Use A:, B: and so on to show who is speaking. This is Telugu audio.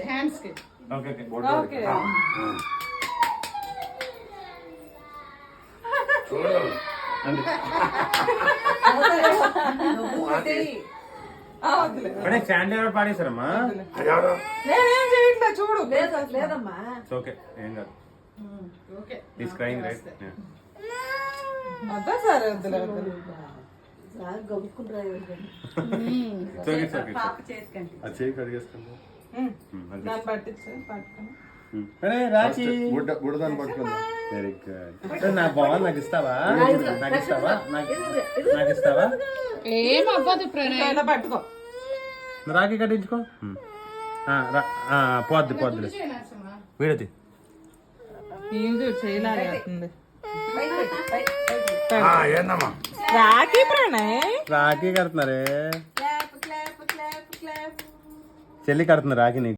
A: హ్యాండ్స్ కి.
B: ఓకే
C: ఓకే
D: చూడు
B: అంటే శాండల్ పాడేశారమ్మా.
C: నేనేం చేయట్లే చూడు.
A: లేదమ్మా.
B: ఓకే ఏం కాదు.
A: ఓకే.
B: Is crying right.
C: అదా సరే వద్దులే వద్దులే.
D: ఆ చేయి కడిగేసుకుంటా
C: దాన్ని పట్టించు పట్టుకుని.
D: బుడదాన్ని పట్టుకుందా.
B: Very good. నాకు బాగుంది. నాకు ఇస్తావా? నాకు ఇస్తావా? నాకు ఇస్తావా?
A: ఏం అవ్వదు ప్రణయ్.
C: ఇలా పట్టుకో.
B: రాఖీ కట్టించుకో. పోద్ది పోద్దులే. వీడది
C: ఇది చేయలాగేస్తుంది.
D: ఏందమ్మా
C: రాఖీ ప్రణయ్.
B: రాఖీ కడుతున్నారే. చెల్లి కడుతుంది రాఖీ నీకు.